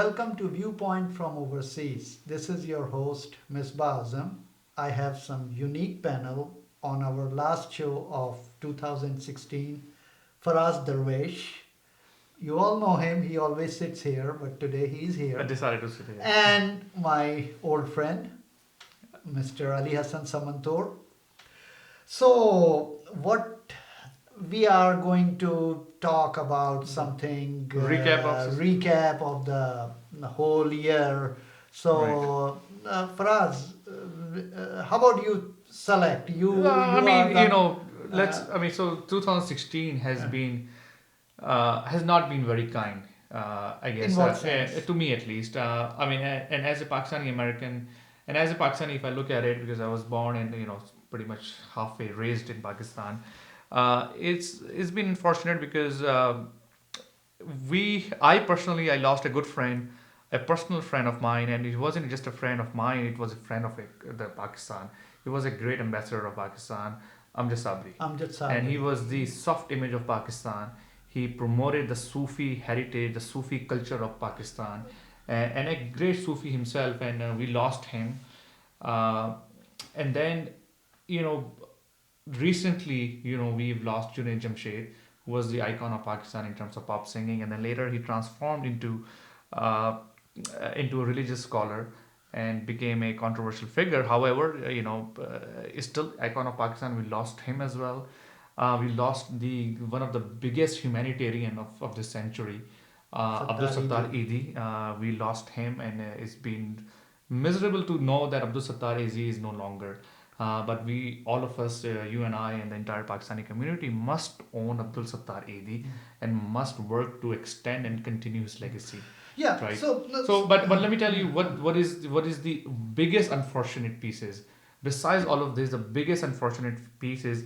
welcome to Viewpoint From Overseas. This is your host, Misbah Azam. I have some unique panel on our last show of 2016, Faraz Darvesh. You all know him, he always sits here, but today he's I here. decided to sit here. And my old friend, Mr. Ali Hassan Cemendtaur. So, what we are going to talk about something recap of the whole year. So, Faraz, how about you select? So 2016 has not been very kind, I guess. In what sense? To me at least. And as a Pakistani American, and as a Pakistani, if I look at it, because I was born and pretty much halfway raised in Pakistan, it's been unfortunate because I lost a good friend, a personal friend of mine, and it wasn't just a friend of mine; it was a friend of the Pakistan. He was a great ambassador of Pakistan, Amjad Sabri, Amjad and he Sabri. was the soft image of Pakistan. He promoted the Sufi heritage, the Sufi culture of Pakistan, and a great Sufi himself. And we lost him. Uh, and then, you know, recently, we've lost Junaid Jamshed, who was the icon of Pakistan in terms of pop singing, and then later he transformed uh, into a religious scholar and became a controversial figure. However, is still icon of Pakistan. We lost him as well. We lost the one of the biggest humanitarian of this century, Abdul Sattar Sattar Idi. Idi. We lost him, and it's been miserable to know that Abdul Sattar Idi is no longer. But we, all of us, you and I, and the entire Pakistani community, must own Abdul Sattar Edi and must work to extend and continue his legacy. Yeah, Right. so But let me tell you what is the biggest unfortunate pieces. Besides all of this, the biggest unfortunate piece is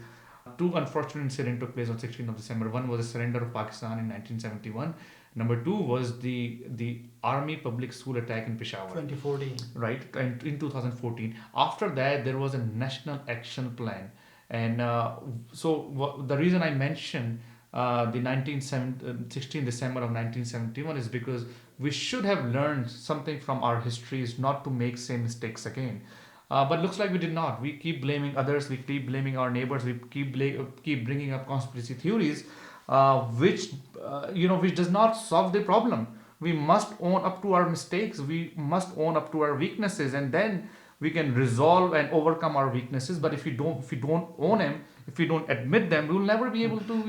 two unfortunate incidents took place on 16th of December. One was the surrender of Pakistan in 1971. Number two was the army public school attack in Peshawar. 2014. Right, and in 2014. After that, there was a national action plan, and the reason I mentioned the 16 December of 1971 is because we should have learned something from our histories, not to make same mistakes again. But looks like we did not. We keep blaming others. We keep blaming our neighbors. We keep bringing up conspiracy theories, which does not solve the problem. We must own up to our mistakes. We must own up to our weaknesses, and then we can resolve and overcome our weaknesses. But if we don't own them, if we don't admit them, we will never be able to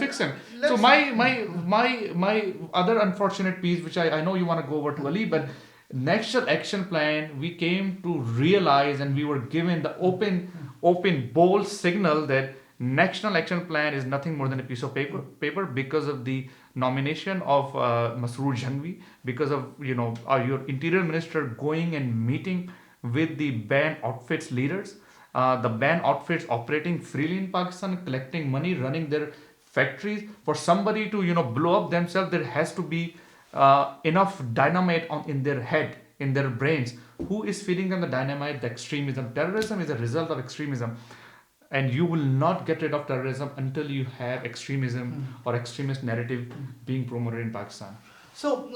fix them. So Let's my other unfortunate piece, which I know you want to go over to Ali, but national action plan, we came to realize, and we were given the open bold signal that national action plan is nothing more than a piece of paper because of the nomination of Masroor Jhanvi, because of your interior minister going and meeting with the band outfits leaders, the band outfits operating freely in Pakistan, collecting money, running their factories. For somebody to blow up themselves, there has to be enough dynamite in their head, in their brains. Who is feeding them the dynamite? The extremism. Terrorism is a result of extremism, and you will not get rid of terrorism until you have extremism or extremist narrative being promoted in Pakistan. So,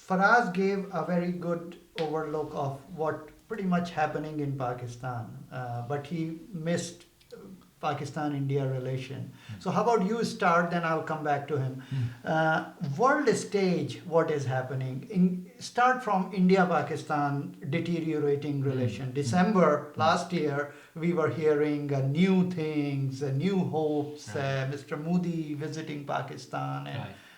Faraz gave a very good overlook of what pretty much happening in Pakistan, but he missed Pakistan-India relation. So how about you start, then I'll come back to him. World stage, what is happening? Start from India-Pakistan deteriorating relation. December last year, we were hearing new things, new hopes, Mr. Modi visiting Pakistan,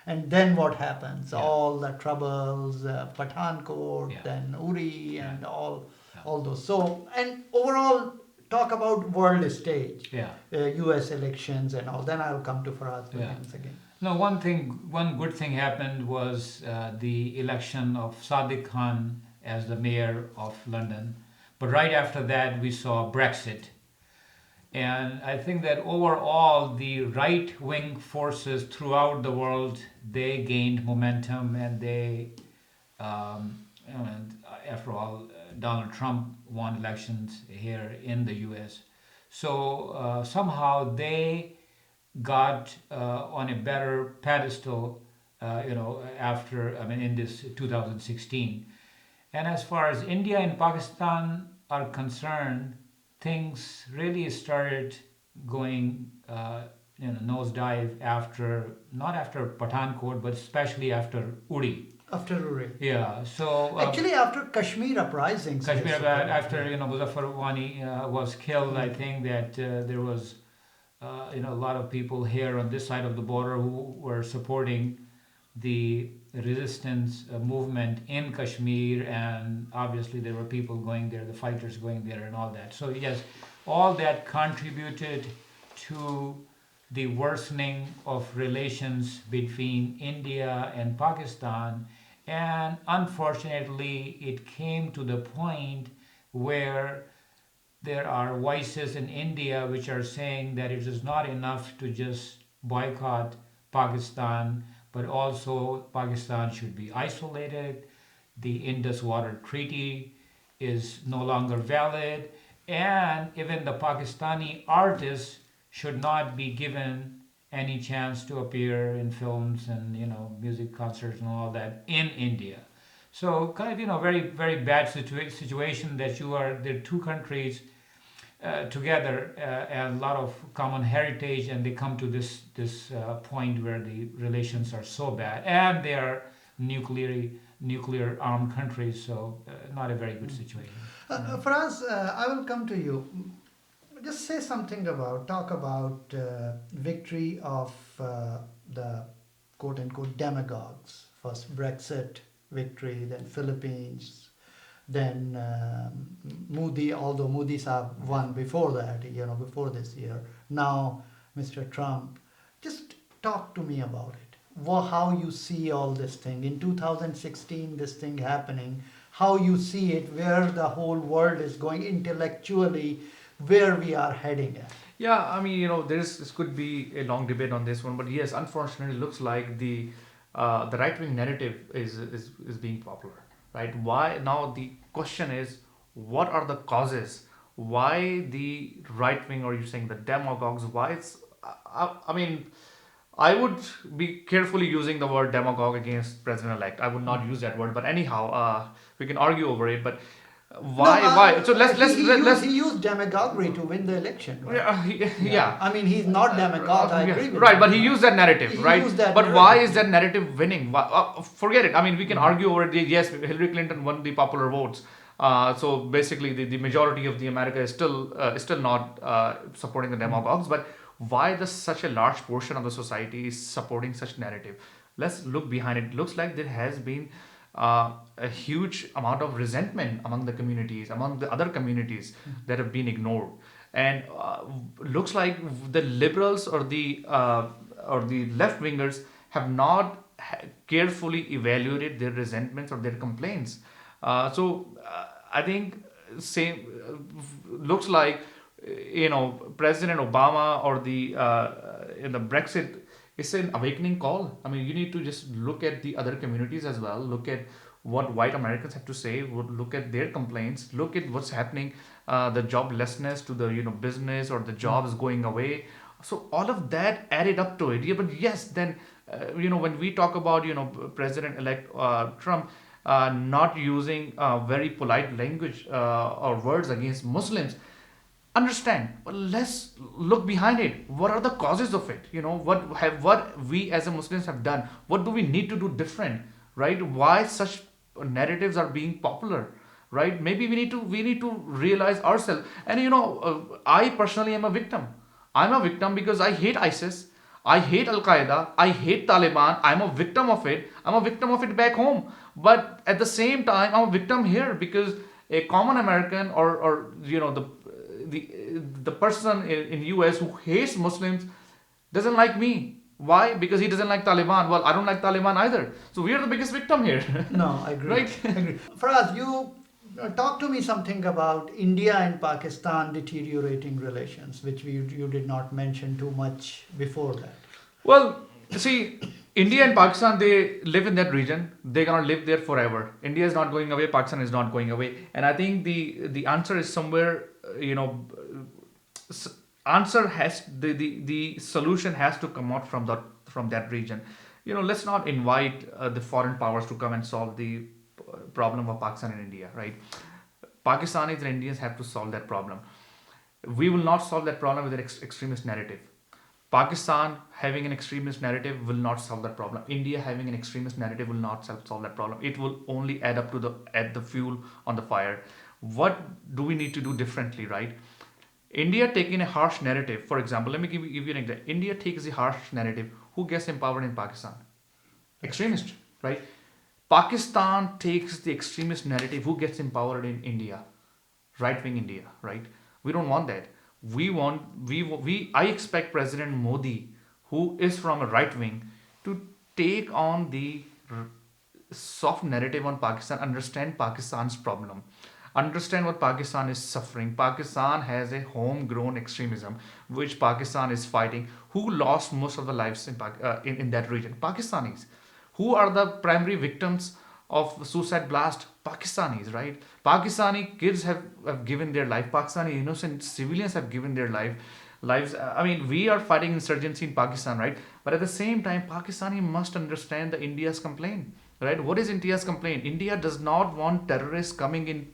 and then what happens? All the troubles, Pathankot, then Uri, and all those. So, and overall, talk about world stage, U.S. elections and all. Then I'll come to Faraz Williams again. No, one good thing happened was the election of Sadiq Khan as the mayor of London. But right after that, we saw Brexit. And I think that overall, the right-wing forces throughout the world, they gained momentum, and and after all, Donald Trump won elections here in the U.S. So somehow they got on a better pedestal, after, in this 2016. And as far as India and Pakistan are concerned, things really started going, nosedive after, not after Pathankot, but especially after Uri. After Uri. Yeah, so Actually, after Kashmir uprisings. Kashmir, basically. after Muzaffar Wani was killed, I think that there was a lot of people here on this side of the border who were supporting the resistance movement in Kashmir, and obviously there were people going there, the fighters going there, and all that. So yes, all that contributed to the worsening of relations between India and Pakistan, and unfortunately, it came to the point where there are voices in India which are saying that it is not enough to just boycott Pakistan, but also Pakistan should be isolated. The Indus Water Treaty is no longer valid, and even the Pakistani artists should not be given any chance to appear in films and music concerts and all that in India. So kind of very very bad situation that there are two countries together and a lot of common heritage, and they come to this point where the relations are so bad, and they are nuclear armed countries, so not a very good situation. Faraz, I will come to you. Just say something talk about victory of the quote unquote demagogues. First Brexit victory, then Philippines, then Modi, although Modi Saab won before that, before this year. Now Mr. Trump. Just talk to me about it. How you see all this thing. In 2016, this thing happening, how you see it, where the whole world is going intellectually, where we are heading at. Yeah, this could be a long debate on this one, but yes, unfortunately, it looks like the right wing narrative is being popular, right? Why now? The question is, what are the causes? Why the right wing, or you saying the demagogues? Why it's? I would be carefully using the word demagogue against president-elect. I would not use that word, but anyhow, we can argue over it. But why? No, Why? So let's. he used demagoguery to win the election. Right? Yeah. I mean, he's not demagogue. I agree with right, you. but he used that narrative, He right? used that but narrative. why is that narrative winning? Forget it. We can argue over it. Yes, Hillary Clinton won the popular votes. So basically, the majority of the America is still not supporting the demagogues. But why does such a large portion of the society is supporting such narrative? Let's look behind it. It looks like there has been a huge amount of resentment among the communities, among the other communities that have been ignored, and looks like the liberals or the left wingers have not carefully evaluated their resentments or their complaints. I think same looks like President Obama or the in the Brexit, it's an awakening call. You need to just look at the other communities as well. Look at what white Americans have to say. Look at their complaints. Look at what's happening, the joblessness to the business or the jobs going away. So all of that added up to it. Yeah, but yes, then when we talk about President-elect Trump not using very polite language or words against Muslims. Understand, but let's look behind it. What are the causes of it? What we as a Muslims have done? What do we need to do different, right? Why such narratives are being popular, right? Maybe we need to realize ourselves. And I personally am a victim. I'm a victim because I hate ISIS, I hate Al Qaeda, I hate Taliban. I'm a victim of it. I'm a victim of it back home. But at the same time, I'm a victim here because a common American or the person in US who hates Muslims doesn't like me. Why? Because he doesn't like Taliban. Well, I don't like Taliban either. So we are the biggest victim here. No, I agree. Right? I agree. Faraz, you talk to me something about India and Pakistan deteriorating relations, which you did not mention too much before that. Well, see, India and Pakistan, they live in that region. They're gonna live there forever. India is not going away. Pakistan is not going away. And I think the answer is somewhere, answer has the solution has to come out from that region. Let's not invite the foreign powers to come and solve the problem of Pakistan and India, right? Pakistanis and Indians have to solve that problem. We will not solve that problem with an extremist narrative. Pakistan having an extremist narrative will not solve that problem. India having an extremist narrative will not solve that problem. It will only add the fuel on the fire. What do we need to do differently, right? India taking a harsh narrative. For example, let me give you an example. India takes the harsh narrative. Who gets empowered in Pakistan? Extremist, right? Pakistan takes the extremist narrative. Who gets empowered in India? Right-wing India, right? We don't want that. I expect President Modi, who is from a right wing, to take on the soft narrative on Pakistan, understand Pakistan's problem, understand what Pakistan is suffering. Pakistan has a homegrown extremism which Pakistan is fighting. Who lost most of the lives in that region? Pakistanis. Who are the primary victims of suicide blast? Pakistanis, right? Pakistani kids have given their life. Pakistani innocent civilians have given their lives. I mean, we are fighting insurgency in Pakistan, right? But at the same time, Pakistani must understand the India's complaint, right? What is India's complaint? India does not want terrorists coming in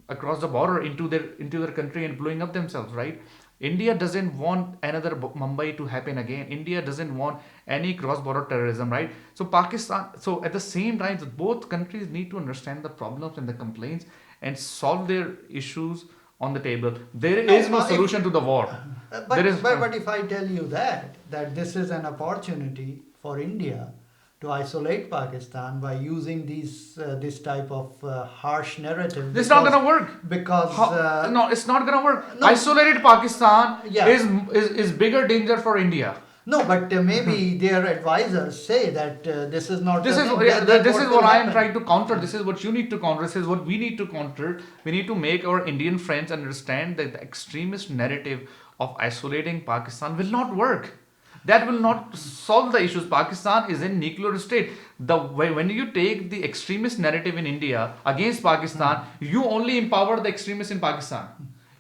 across the border into their country and blowing up themselves, right? India doesn't want another Mumbai to happen again. India doesn't want any cross-border terrorism, right? So at the same time, both countries need to understand the problems and the complaints and solve their issues on the table. There is no solution to the war. But if I tell you that this is an opportunity for India to isolate Pakistan by using this type of harsh narrative. This is not gonna work. Because no, it's not gonna work. No. Isolated Pakistan Yeah. is bigger danger for India. No, but maybe their advisors say that this is not. This the is thing, yeah, that this is will what I am happen. trying to counter. This is what you need to counter. This is what we need to counter. We need to make our Indian friends understand that the extremist narrative of isolating Pakistan will not work. That will not solve the issues. Pakistan is a nuclear state. When you take the extremist narrative in India against Pakistan, you only empower the extremists in Pakistan.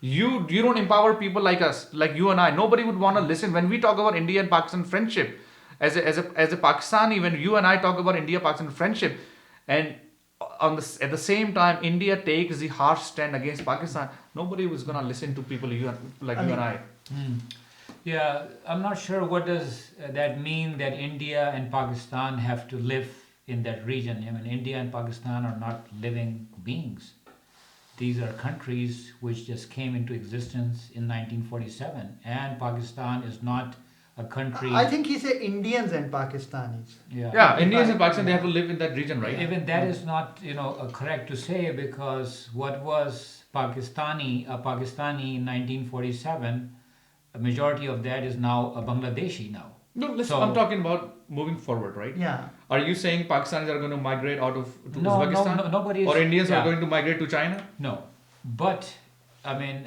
You don't empower people like us, like you and I. Nobody would want to listen when we talk about India and Pakistan friendship. As a Pakistani, when you and I talk about India-Pakistan friendship, and at the same time India takes the harsh stand against Pakistan, nobody was gonna listen to people you and I. Yeah, I'm not sure what does that mean that India and Pakistan have to live in that region. I mean, India and Pakistan are not living beings. These are countries which just came into existence in 1947, and Pakistan is not a country. I think he said Indians and Pakistanis. Yeah, Indians and Pakistan, they have to live in that region, right? Even that is not, correct to say, because what was a Pakistani in 1947, a majority of that is now a Bangladeshi now. No, listen, I'm talking about moving forward, right? Yeah. Are you saying Pakistanis are going to migrate out of to No, Uzbekistan? no, nobody is. Or Indians yeah. are going to migrate to China? No, but I mean,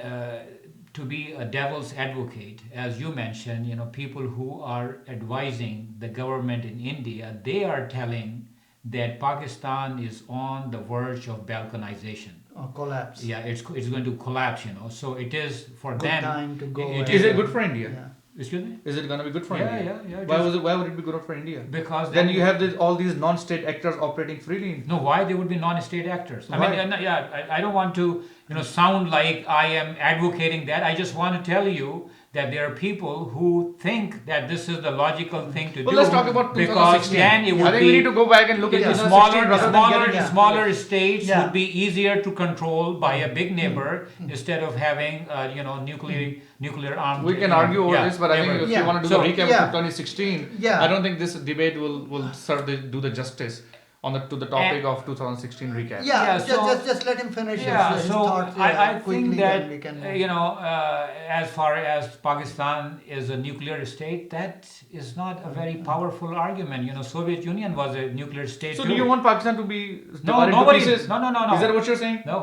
to be a devil's advocate, as you mentioned, people who are advising the government in India, they are telling that Pakistan is on the verge of balkanization. Or collapse. Yeah, it's going to collapse. So it is for Good them. time to go. Is it good for India? Yeah. Excuse me. Is it going to be good for Yeah, India? yeah. Why would it be good for India? Because Then you have all these non-state actors operating freely. No, why they would be non-state actors? I Why? mean, I don't want to, sound like I am advocating that. I just want to tell you that there are people who think that this is the logical thing to do. Well, let's talk about because 2016. then it would I think be we need to go back and look at the 2016 rather than getting- smaller states Yeah. would be easier to control by a big neighbor instead of having nuclear armed. We can argue over this, but I think if Yeah. you want to do So, the recap yeah. of 2016, Yeah. I don't think this debate will do the justice to the topic of 2016 recap. Yeah, Yeah, just let him finish Yeah, his so thoughts I quickly, think then that we can. as far as Pakistan is a nuclear state, that is not a very powerful argument. Soviet Union was a nuclear state. So too. do you want Pakistan to be No, divided into nobody. pieces? No. Is that what you're saying? No,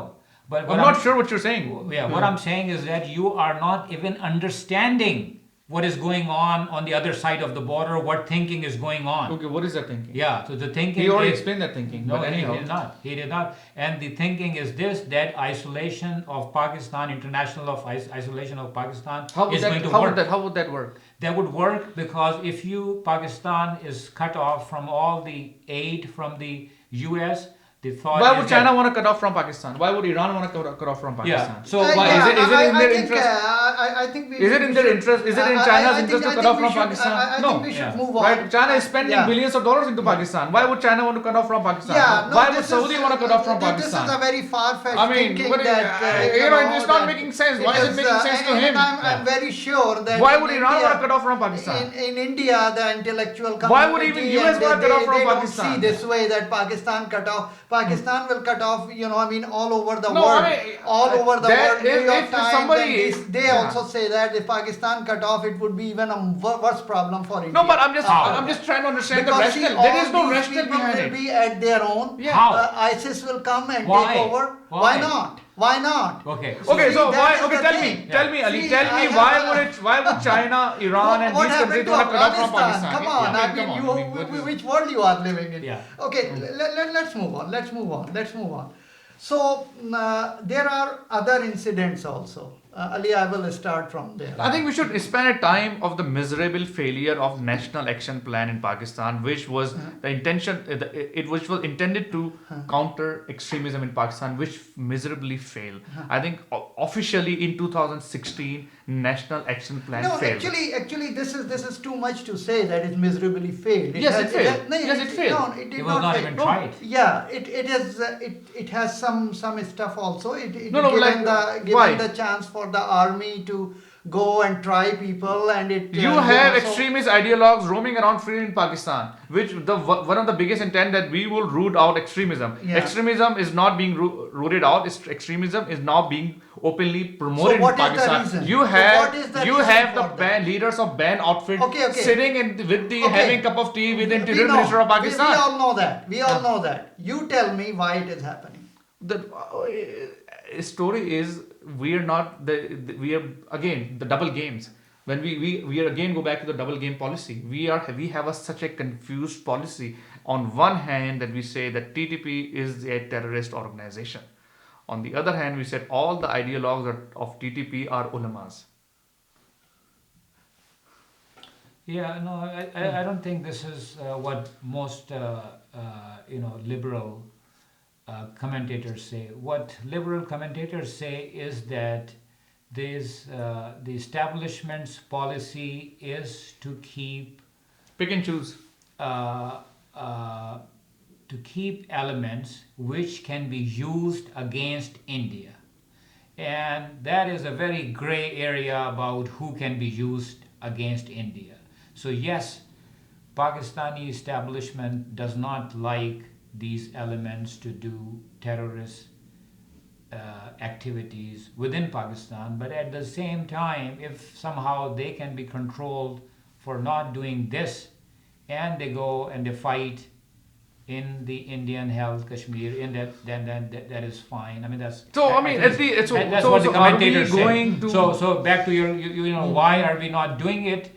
but I'm not sure what you're saying. Yeah, what I'm saying is that you are not even understanding what is going on the other side of the border, what thinking is going on. Okay, what is that thinking? Yeah, so the thinking He already is, explained that thinking. no, but he anyhow. did not. He did not. And the thinking is this: that isolation of Pakistan, isolation of Pakistan, is going to work. How would that work? That would work because if Pakistan is cut off from all the aid from the U.S., the thought Why is would China want to cut off from Pakistan? Why would Iran want to cut off from Pakistan? Yeah. So why yeah, is it in their think, interest? I think Is it in their interest? Is it in China's interest to cut off from Pakistan? I No. think we should Yeah. move on. Right? China is spending billions of dollars into Pakistan. Why would China want to cut off from Pakistan? Yeah, no, Why would this Saudi is- want to cut off from This Pakistan? is a very far-fetched I mean, thinking what is- that it's not that making sense. Why is it making sense to and him? I'm very sure that Why in would Iran India- want to cut off from Pakistan? In India, the intellectual community, Why would even US and want to cut off from they Pakistan? don't see this way that Pakistan cut off. Pakistan will cut off, all over the No, world. I mean, all over the that world. New if- York if Times, somebody- and they yeah. also say that if Pakistan cut off, it would be even a worse problem for India. No, but I'm How? just trying to understand the Because see, rationale. There is all no these rationale people behind will it. be at their own. Yeah. How? ISIS will come and Why? take over. Why? Not? Why not? Okay. Okay, See, so that why? is Okay, the tell thing. me, tell me, Ali, See, tell I me have why would China, Iran, and what these countries happened to want to cut off from Afghanistan? Pakistan? Come on, Yeah, I mean, come on. I mean, what is- which world you are living in? Yeah. Okay, let's move on. Let's move on. So there are other incidents also. Ali, I will start from there. I think we should spend a time of the miserable failure of National Action Plan in Pakistan, which was the intention, which was intended to counter extremism in Pakistan, which miserably failed. I think officially in 2016, National Action Plan No, failed. actually, this is too much to say that it miserably failed. Yes, it failed. Yes, it failed. No, it did It was not fail. even tried. Yeah, it has some stuff also. It No, given like, the why? given the chance for the army to go and try people, and it You have extremist ideologues roaming around freely in Pakistan, which one of the biggest intent that we will root out extremism. Yeah. Extremism is not being rooted out. Extremism is now being openly promoted So what in is the Pakistan. reason? You So have what is the you reason have the for that? leaders of band outfit Okay. sitting with the Okay. having cup of tea with the We interior know. minister of We Pakistan. all know that. We all know that. You tell me why it is happening. The story is we are not we are again the double games. When we again go back to the double game policy, we have such a confused policy. On one hand, that we say that TTP is a terrorist organization. On the other hand, we said all the ideologues of TTP are ulamas. Yeah, no, I don't think this is what most liberal commentators say. What liberal commentators say is that the establishment's policy is to keep Pick and choose. to keep elements which can be used against India. And that is a very gray area about who can be used against India. So yes, Pakistani establishment does not like these elements to do terrorist activities within Pakistan, but at the same time, if somehow they can be controlled for not doing this, and they go and they fight in the Indian held Kashmir, then that is fine. I mean that's So I mean, that's what the commentators say. So back to your why are we not doing it?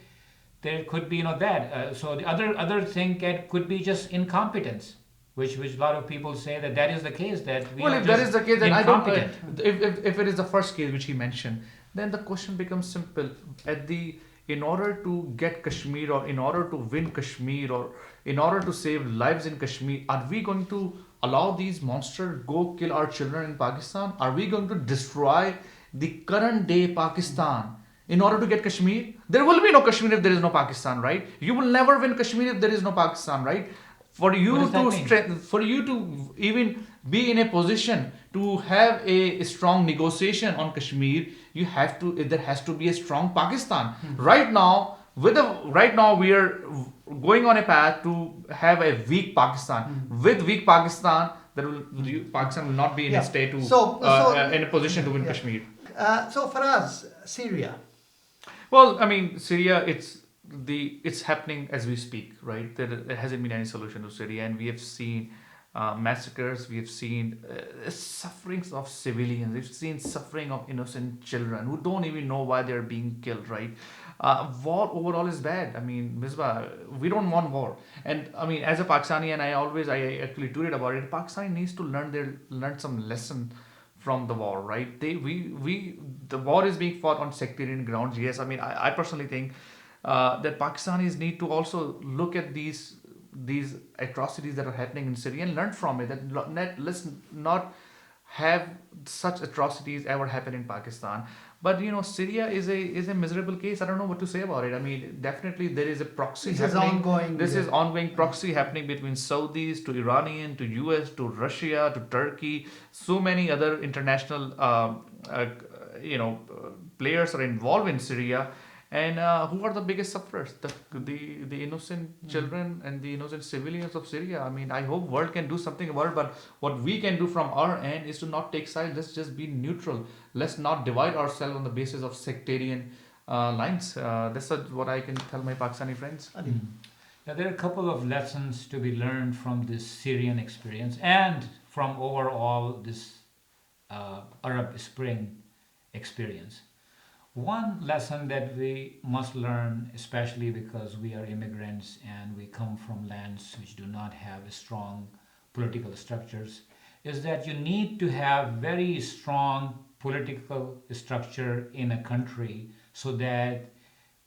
There could be that. So the other thing could be just incompetence, which a lot of people say that is the case, that we are If that is the case, then I don't. incompetent. If it is the first case which he mentioned, then the question becomes simple. In order to get Kashmir, or in order to win Kashmir, or in order to save lives in Kashmir, are we going to allow these monsters go kill our children in Pakistan? Are we going to destroy the current day Pakistan in order to get Kashmir? There will be no Kashmir if there is no Pakistan, right? You will never win Kashmir if there is no Pakistan, right? For you to even be in a position to have a strong negotiation on Kashmir, there has to be a strong Pakistan. Right now we are going on a path to have a weak Pakistan. With weak Pakistan, Pakistan will not be in a state to in a position to win Kashmir. So Faraz, Syria. Well, I mean, Syria, it's happening as we speak, right? There hasn't been any solution to Syria, and we have seen massacres, we have seen sufferings of civilians, we've seen suffering of innocent children who don't even know why they're being killed, right? War overall is bad. I mean, Misbah, we don't want war. And I mean, as a Pakistani, and I actually tweeted about it. Pakistan needs to learn some lesson from the war, right? The war is being fought on sectarian grounds. Yes, I mean, I personally think that Pakistanis need to also look at these atrocities that are happening in Syria and learn from it. Let's not have such atrocities ever happen in Pakistan. But Syria is a miserable case. I don't know what to say about it. I mean, definitely there is a proxy This is happening. ongoing. This is ongoing proxy happening between Saudis to Iranian to US to Russia to Turkey. So many other international players are involved in Syria. And who are the biggest sufferers? The innocent children and the innocent civilians of Syria. I mean, I hope world can do something about it. But what we can do from our end is to not take sides. Let's just be neutral. Let's not divide ourselves on the basis of sectarian lines. That's what I can tell my Pakistani friends. Yeah, there are a couple of lessons to be learned from this Syrian experience and from overall this Arab Spring experience. One lesson that we must learn, especially because we are immigrants and we come from lands which do not have strong political structures, is that you need to have very strong political structure in a country so that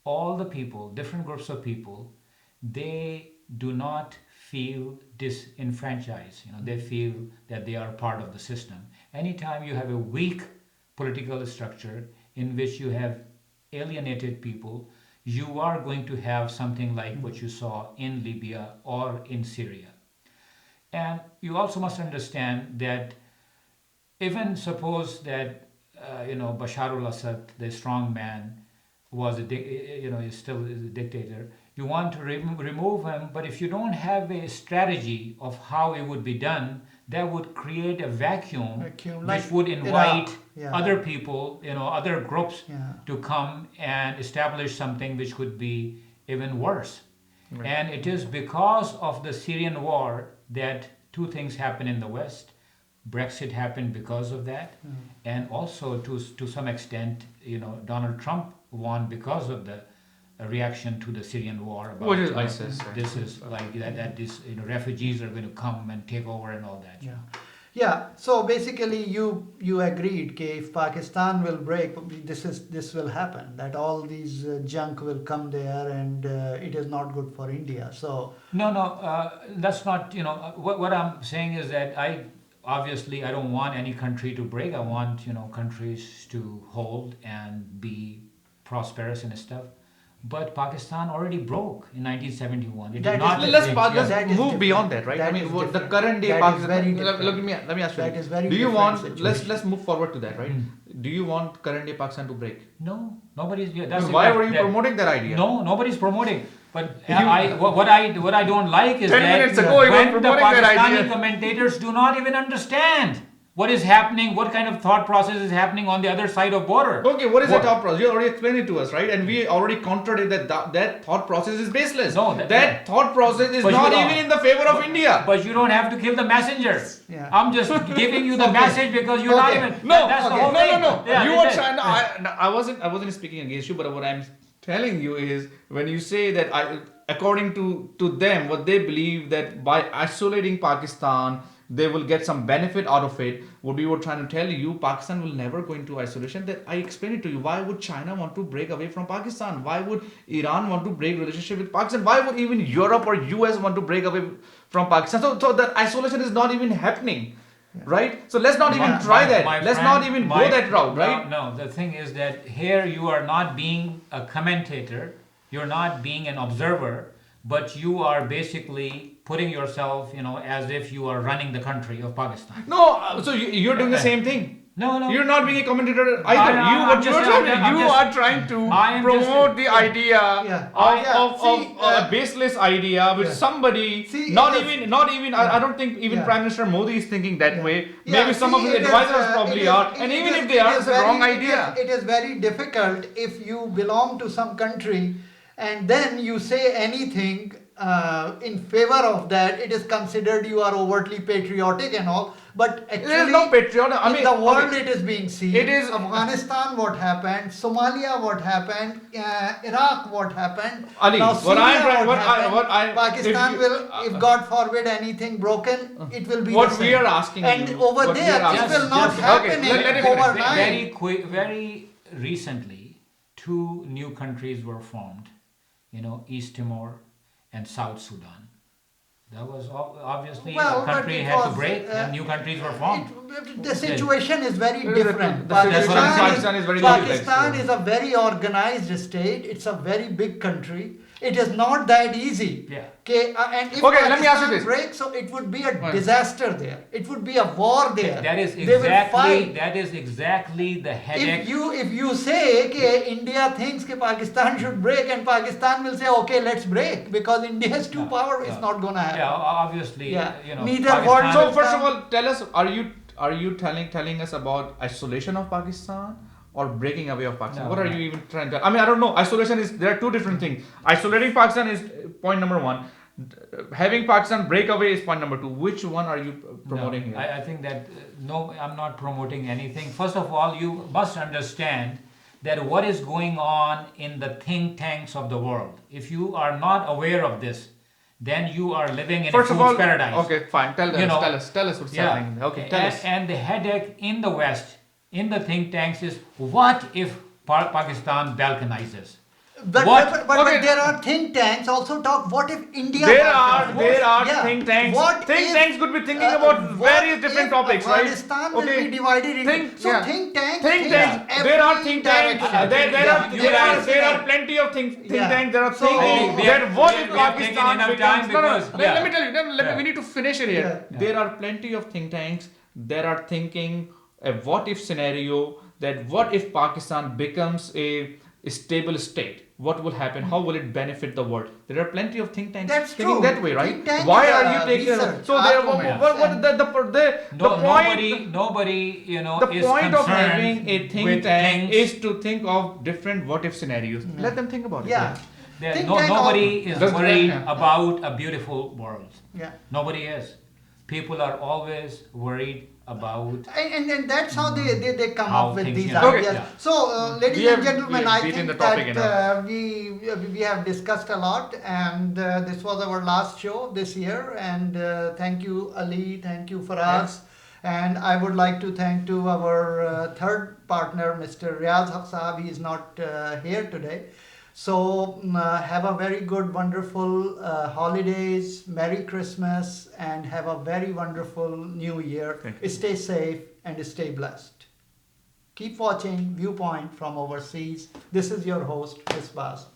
all the people, different groups of people, they do not feel disenfranchised. They feel that they are part of the system. Anytime you have a weak political structure in which you have alienated people, you are going to have something like what you saw in Libya or in Syria. And you also must understand that even suppose that Bashar al-Assad, the strong man, was is still a dictator. You want to remove him, but if you don't have a strategy of how it would be done, that would create a vacuum which would invite other people, other groups to come and establish something which could be even worse. Right. And it is because of the Syrian war that two things happened in the West. Brexit happened because of that, and also to some extent, Donald Trump won because of the reaction to the Syrian war. About, which is ISIS. This is like that. This refugees are going to come and take over and all that. Yeah. So basically, you agreed that if Pakistan will break, this will happen. That all these junk will come there, and it is not good for India. So no, that's not. What I'm saying is that I don't want any country to break. I want countries to hold and be prosperous and stuff. But Pakistan already broke in 1971. Let's move beyond that, right? I mean, the current day Pakistan. Let me ask you. That is very. Do you want? Let's move forward to that, right? Do you want current day Pakistan to break? No, nobody's. Why were you promoting that idea? No, nobody's promoting. But what I don't like is 10 that minutes ago you when were the promoting that Pakistani idea. commentators do not even understand what is happening, what kind of thought process is happening on the other side of border. Okay, what is the thought process? You already explained it to us, right? And we already countered it that thought process is baseless. No, that thought process is not even in the favor of India. But you don't have to kill the messenger. Yeah. I'm just giving you the message because you're not even. No, that's the whole thing. No. Yeah, You were trying. I wasn't speaking against you, but what I'm telling you is when you say that according to them, what they believe that by isolating Pakistan, they will get some benefit out of it. What we were trying to tell you, Pakistan will never go into isolation. That I explained it to you. Why would China want to break away from Pakistan? Why would Iran want to break relationship with Pakistan? Why would even Europe or US want to break away from Pakistan? So that isolation is not even happening. Right? So let's not even try that. Let's not even go that route, right? No, the thing is that here you are not being a commentator, you're not being an observer, but you are basically putting yourself, as if you are running the country of Pakistan. No, so you're doing the same thing. No. You're not being a commentator either. You are trying to promote the idea of a baseless idea with somebody. Not even. I don't think even Prime Minister Modi is thinking that way. Maybe some of his advisors probably are. And even if they are, it's a wrong idea. It is very difficult if you belong to some country and then you say anything in favor of that, it is considered you are overtly patriotic and all. But There is actually, no patriotic. I mean, in the world, okay. it is being seen. It is- Afghanistan, what happened? Somalia, what happened? Iraq, what happened? Ali, now, what Syria, I'm trying- what what I- happened? what I- Pakistan if you- will, if God forbid anything broken, it will be what the we same. are asking and you, over what we there, are it asking- will not Just- happen okay, let me finish. overnight. Very recently, two new countries were formed. East Timor and South Sudan. That was obviously Well, a but country it had to was, break and new countries were formed. The situation is very It is a- different. the situation in Pakistan is very complex, Pakistan so- is a very organized state. It's a very big country. It is not that easy. Yeah. Okay, and if Okay, let me ask you Pakistan this. breaks, so it would be a Right. disaster there. It would be a war there. That is They will fight. exactly the headache. If you say that India thinks that Pakistan should break, and Pakistan will say, okay, let's break, because India's too power is not gonna happen. Yeah, obviously, Yeah. Neither Pakistan- one- So first of all, tell us, are you telling us about isolation of Pakistan or breaking away of Pakistan? No, What are no. you even trying to? I mean, I don't know. Isolation is, there are two different things. Isolating Pakistan is point number one. Having Pakistan break away is point number two. Which one are you promoting No, here? I think that no, I'm not promoting anything. First of all, you must understand that what is going on in the think tanks of the world. If you are not aware of this, then you are living in First a of fool's all, paradise. okay, fine. Tell us what's happening. Okay, tell us. And the headache in the West, in the think tanks, is what if Pakistan balkanizes? But, What? but Okay. there are think tanks also talk. What if India? There balkanizes? are Yeah. think tanks. What Think if, tanks could be thinking about what various different if topics, right? Afghanistan will be divided into. Yeah. Think tanks. Think tanks. There are think tanks. There are plenty of think Yeah. tanks. There are So- thinking I think we that have- what we if have taken Pakistan enough becomes. time No, no, because- let me tell you. We need to finish it here. Yeah. There are plenty of think tanks. There are thinking a what if scenario, that what if Pakistan becomes a stable state? What will happen? How will it benefit the world? There are plenty of think tanks That's thinking true. that way, right? Think tank Why is are a you taking research so there? argument. What the point? Nobody, The is point of concerned having a think with tank things. is to think of different what if scenarios. Let them think about it. Yeah. Think tank Nobody al- is Does- worried yeah. about a beautiful world. Yeah. Nobody is. People are always worried about. And that's how they come How up with things, these you know. ideas. Okay. So, ladies We and have- gentlemen, we I have beaten think the topic that we have discussed a lot, and this was our last show this year. And thank you, Ali. Thank you, Faraz. And I would like to thank to our third partner, Mr. Riaz Haq Sahab. He is not here today. So have a very good, wonderful holidays, Merry Christmas, and have a very wonderful New Year. Thank you. Stay safe and stay blessed. Keep watching Viewpoint from Overseas. This is your host, Misbah Azam.